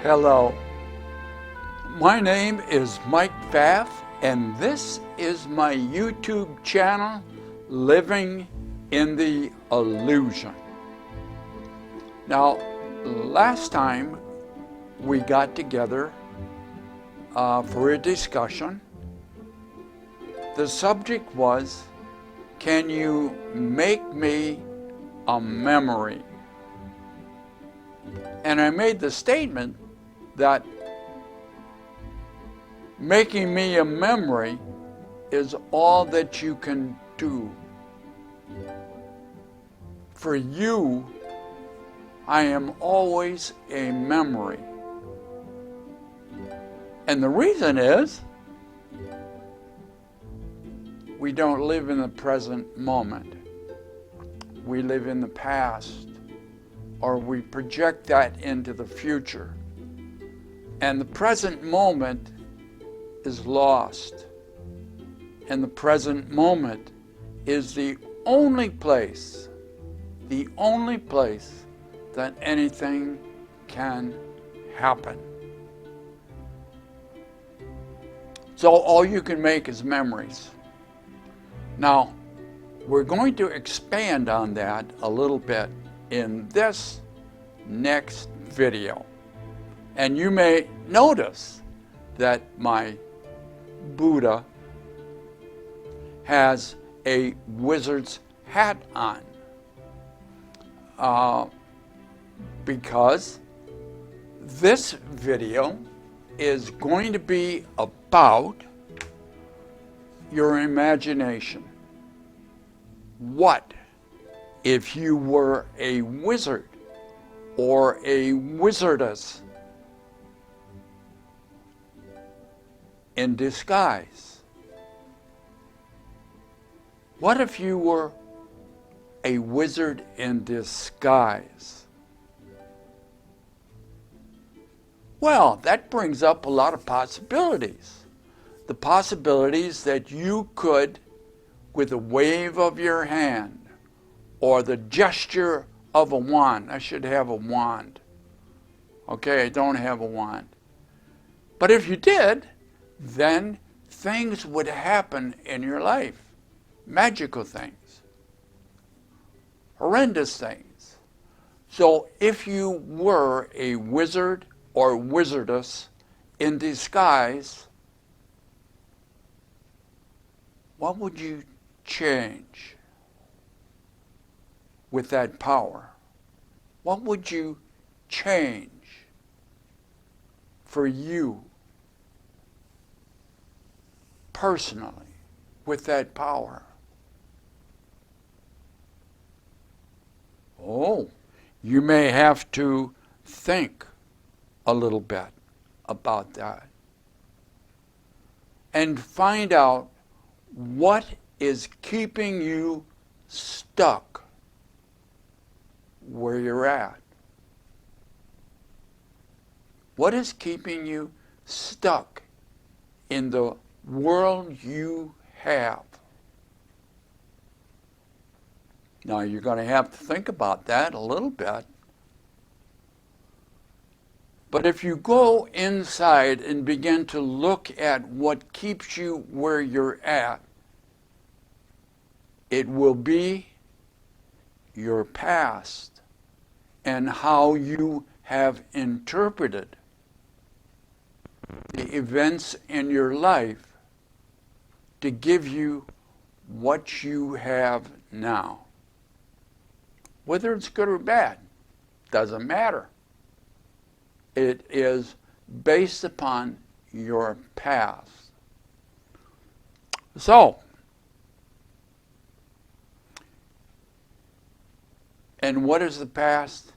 Hello, my name is Mike Pfaff, and this is my YouTube channel, Living in the Illusion. Now, last time we got together for a discussion. The subject was, can you make me a memory? And I made the statement that making me a memory is all that you can do. For you, I am always a memory. And the reason is, we don't live in the present moment. We live in the past, or we project that into the future. And the present moment is lost. And the present moment is the only place that anything can happen. So all you can make is memories. Now, we're going to expand on that a little bit in this next video. And you may notice that my Buddha has a wizard's hat on, because this video is going to be about your imagination. What if you were a wizard or a wizardess in disguise? What if you were a wizard in disguise? Well, that brings up a lot of possibilities. The possibilities that you could, with a wave of your hand or the gesture of a wand — I should have a wand. Okay, I don't have a wand. But if you did, then things would happen in your life. Magical things. Horrendous things. So if you were a wizard or wizardess in disguise, what would you change with that power? What would you change for you personally with that power? Oh, you may have to think a little bit about that and find out what is keeping you stuck where you're at. What is keeping you stuck in the world you have? Now, you're going to have to think about that a little bit. But if you go inside and begin to look at what keeps you where you're at, it will be your past and how you have interpreted the events in your life to give you what you have now. Whether it's good or bad, doesn't matter. It is based upon your past. So, and what is the past?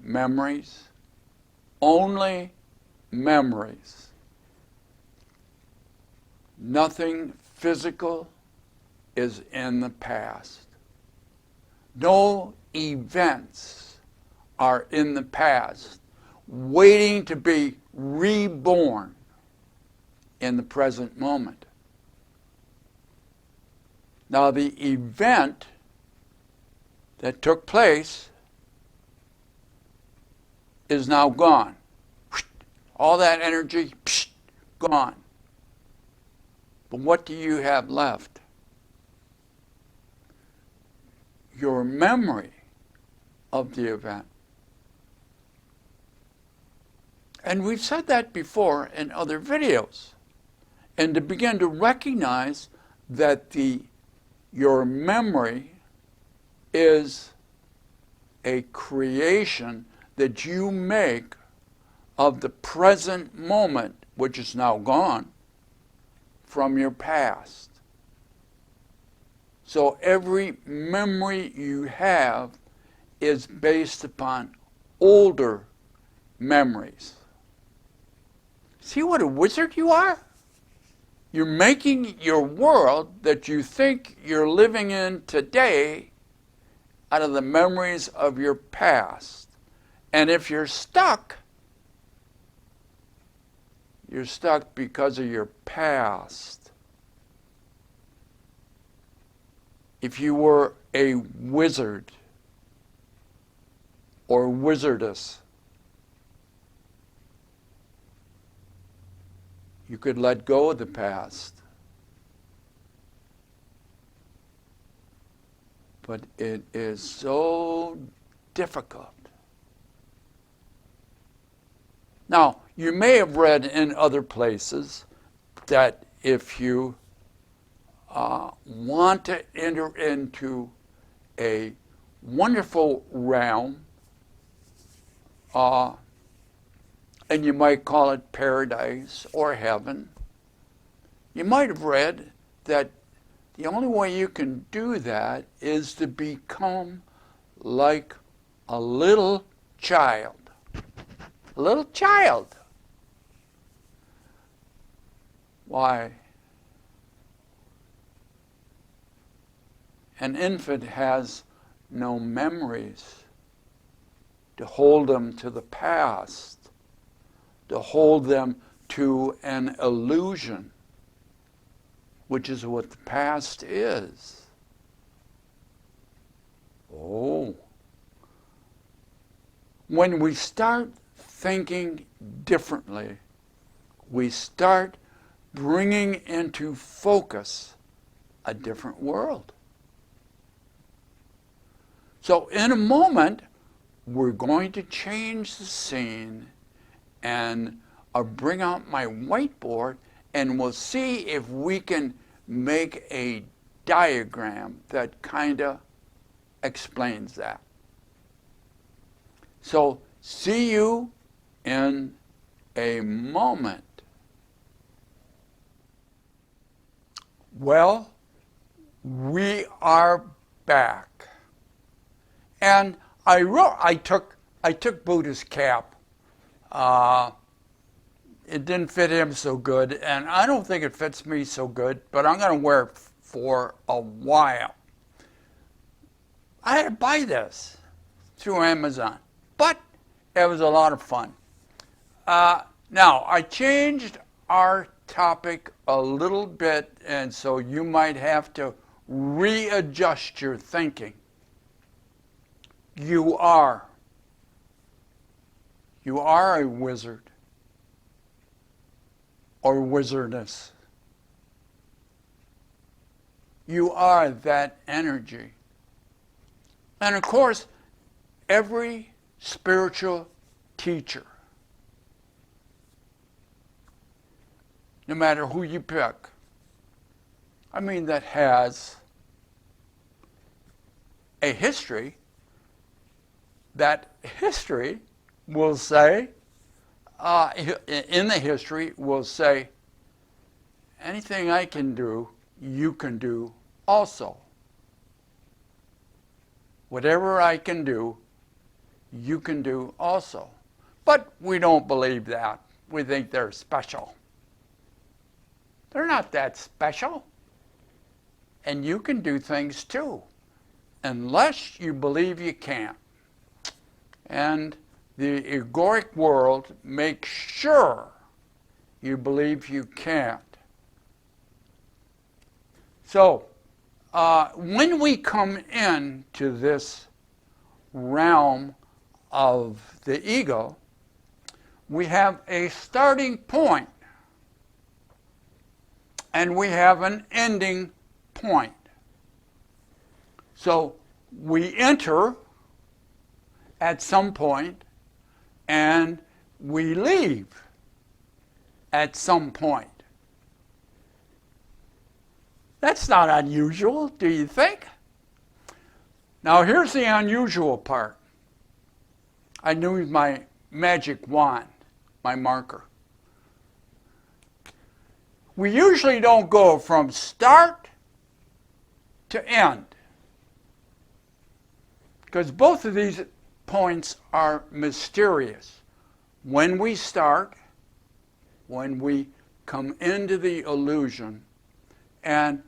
Memories. Only memories. Nothing physical is in the past. No events are in the past, waiting to be reborn in the present moment. Now, the event that took place is now gone. All that energy, psh, gone. But what do you have left? Your memory of the event. And we've said that before in other videos. And to begin to recognize that your memory is a creation that you make of the present moment, which is now gone, from your past. So every memory you have is based upon older memories. See what a wizard you are? You're making your world that you think you're living in today out of the memories of your past. And if you're stuck because of your past. If you were a wizard or wizardess, you could let go of the past. But it is so difficult. Now, you may have read in other places that if you want to enter into a wonderful realm, and you might call it paradise or heaven, you might have read that the only way you can do that is to become like a little child. A little child. Why? An infant has no memories to hold them to the past, to hold them to an illusion, which is what the past is. Oh. When we start thinking differently, we start bringing into focus a different world. So in a moment, we're going to change the scene, and I'll bring out my whiteboard and we'll see if we can make a diagram that kind of explains that. So see you in a moment. Well, we are back. And I took Buddha's cap. It didn't fit him so good, and I don't think it fits me so good, but I'm going to wear it for a while. I had to buy this through Amazon, but it was a lot of fun. Now, I changed our topic a little bit, and so you might have to readjust your thinking. You are a wizard or wizardess. You are that energy. And of course, every spiritual teacher, no matter who you pick, that has a history, that history will say, in the history will say, anything I can do, you can do also. Whatever I can do, you can do also. But we don't believe that. We think they're special. They're not that special. And you can do things too, unless you believe you can't. And the egoic world makes sure you believe you can't. So, when we come into this realm of the ego, we have a starting point and we have an ending point. So we enter at some point and we leave at some point. That's not unusual, do you think? Now here's the unusual part. I use my magic wand, my marker. We usually don't go from start to end, because both of these points are mysterious. When we start, when we come into the illusion, and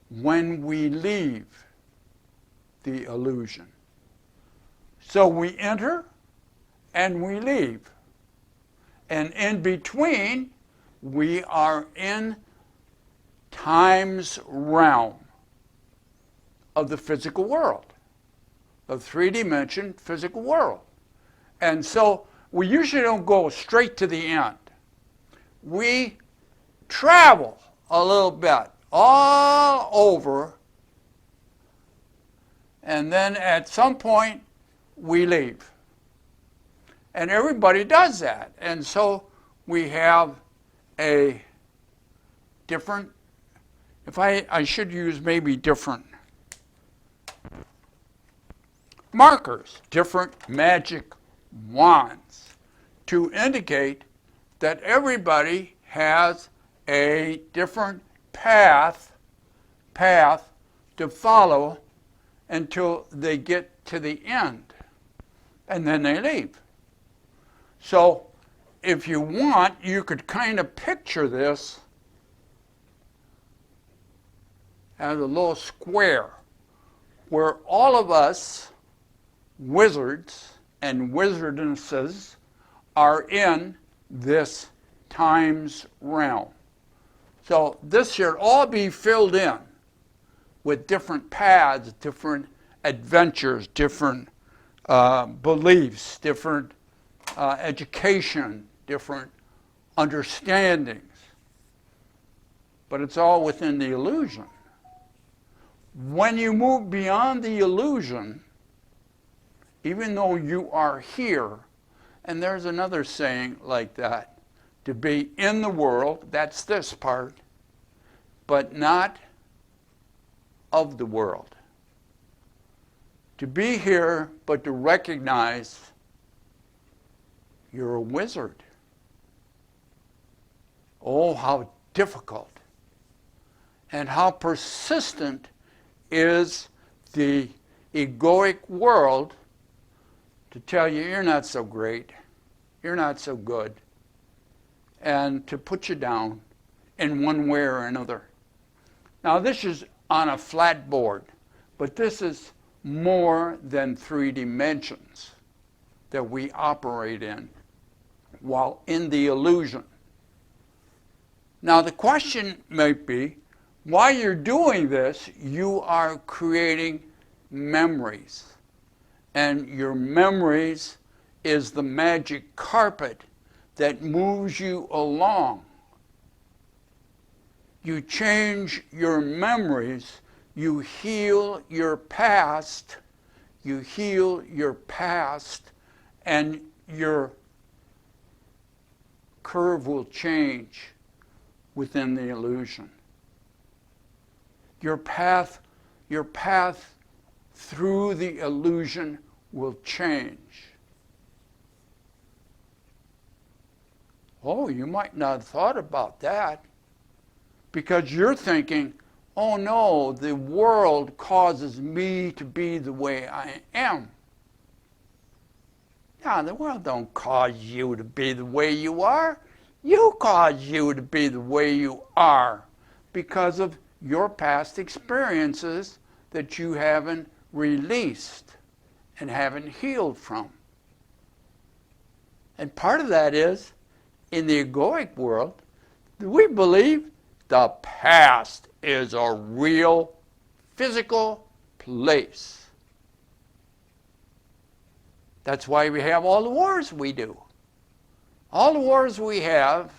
when we leave the illusion. So we enter and we leave. And in between, we are in time's realm of the physical world, the three-dimension physical world. And so we usually don't go straight to the end. We travel a little bit all over, and then at some point we leave. And everybody does that. And so we have a different, I should use maybe different markers, different magic wands, to indicate that everybody has a different path to follow until they get to the end, and then they leave. So if you want, you could kind of picture this as a little square where all of us wizards and wizardesses are in this time's realm. So this should all be filled in with different paths, different adventures, different beliefs, different education, different understandings. But it's all within the illusion. When you move beyond the illusion, even though you are here, and there's another saying like that, to be in the world, that's this part, but not of the world. To be here, but to recognize you're a wizard. Oh, how difficult and how persistent is the egoic world to tell you you're not so great, you're not so good, and to put you down in one way or another. Now this is on a flat board, but this is more than 3 dimensions that we operate in while in the illusion. Now the question might be, while you're doing this, you are creating memories. And your memories is the magic carpet that moves you along. You change your memories, you heal your past, and your curve will change within the illusion. Your path through the illusion will change. Oh, you might not have thought about that, because you're thinking, oh no, the world causes me to be the way I am. No, the world don't cause you to be the way you are. You cause you to be the way you are because of your past experiences that you haven't released and haven't healed from. And part of that is, in the egoic world, we believe the past is a real physical place. That's why we have all the wars we do. All the wars we have,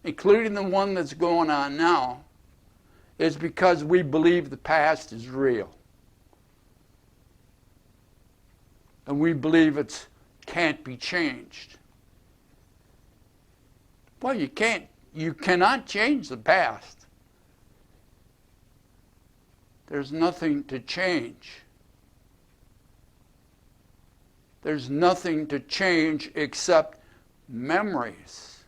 including the one that's going on now, is because we believe the past is real. And we believe it can't be changed. Well, you cannot change the past. There's nothing to change. There's nothing to change except memories.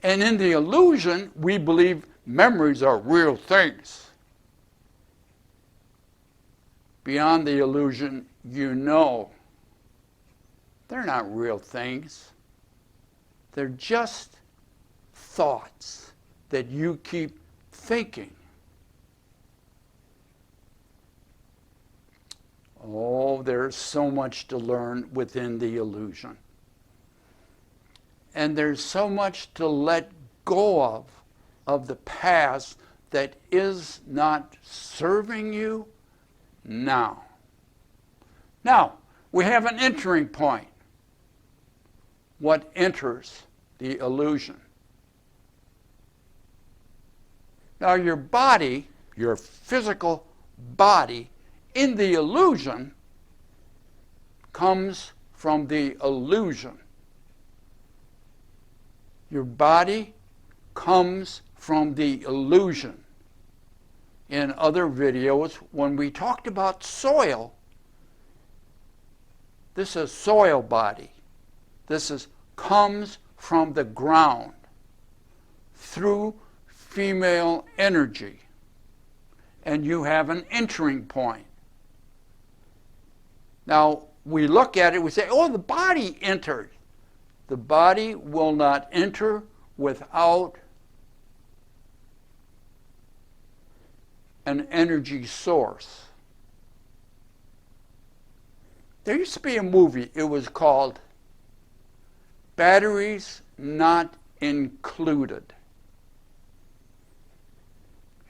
And in the illusion, we believe memories are real things. Beyond the illusion, you know they're not real things. They're just thoughts that you keep thinking. Oh, there's so much to learn within the illusion. And there's so much to let go of the past that is not serving you now. Now, we have an entering point. What enters the illusion? Now, your body, your physical body, in the illusion comes from the illusion. Your body comes from the illusion. In other videos, when we talked about soil, this is soil body. This comes from the ground through female energy. And you have an entering point. Now, we look at it, we say, oh, the body entered. The body will not enter without an energy source. There used to be a movie, it was called Batteries Not Included.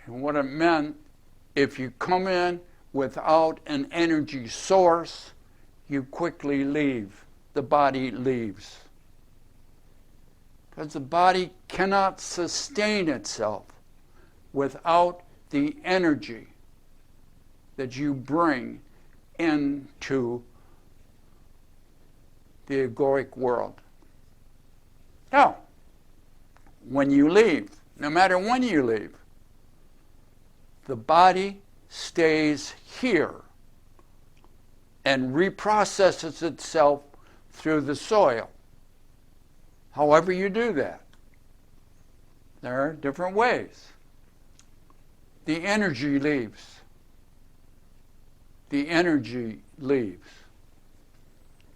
And what it meant, if you come in without an energy source, you quickly leave. The body leaves. Because the body cannot sustain itself without the energy that you bring into the egoic world. Now, when you leave, no matter when you leave, the body stays here and reprocesses itself through the soil. However you do that. There are different ways. The energy leaves. The energy leaves.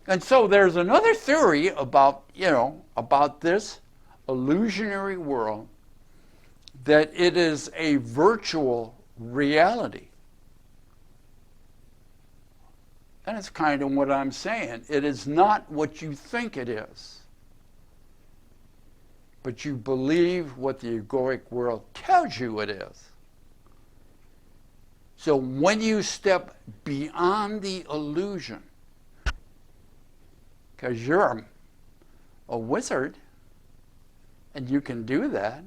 And so there's another theory about, about this illusionary world, that it is a virtual reality. And it's kind of what I'm saying. It is not what you think it is. But you believe what the egoic world tells you it is. So when you step beyond the illusion, because you're a wizard, and you can do that,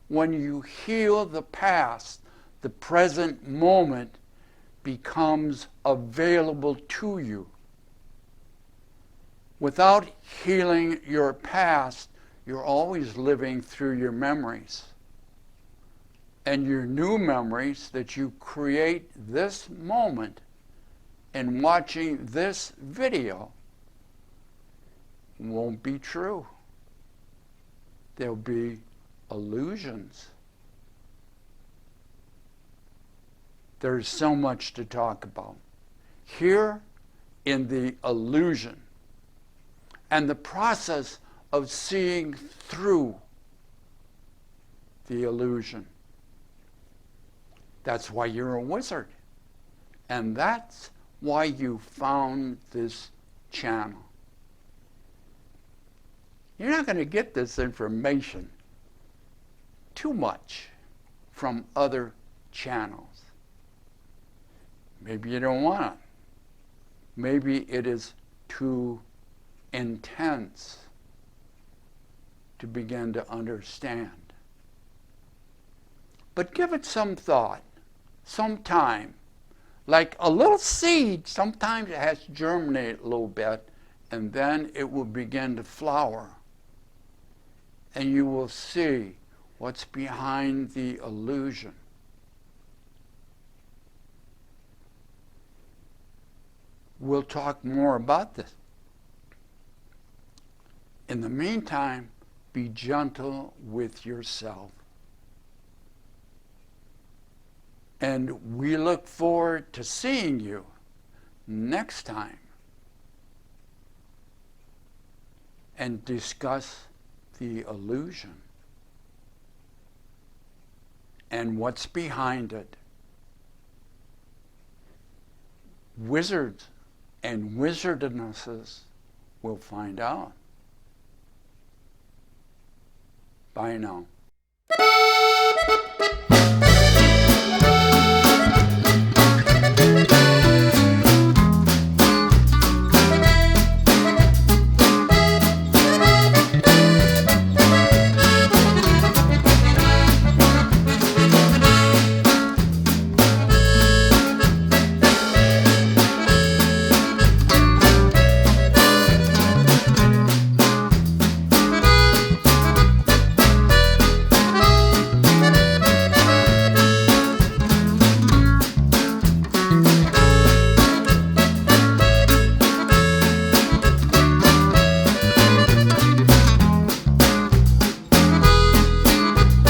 when you heal the past, the present moment becomes available to you. Without healing your past, you're always living through your memories. And your new memories that you create this moment in watching this video won't be true. They'll be illusions. There's so much to talk about. Here in the illusion and the process of seeing through the illusion. That's why you're a wizard. And that's why you found this channel. You're not going to get this information too much from other channels. Maybe you don't want it. Maybe it is too intense to begin to understand. But give it some thought, some time. Like a little seed, sometimes it has to germinate a little bit, and then it will begin to flower. And you will see what's behind the illusion. We'll talk more about this. In the meantime, be gentle with yourself. And we look forward to seeing you next time and discuss the illusion and what's behind it. Wizards and wizardesses will find out. Bye now.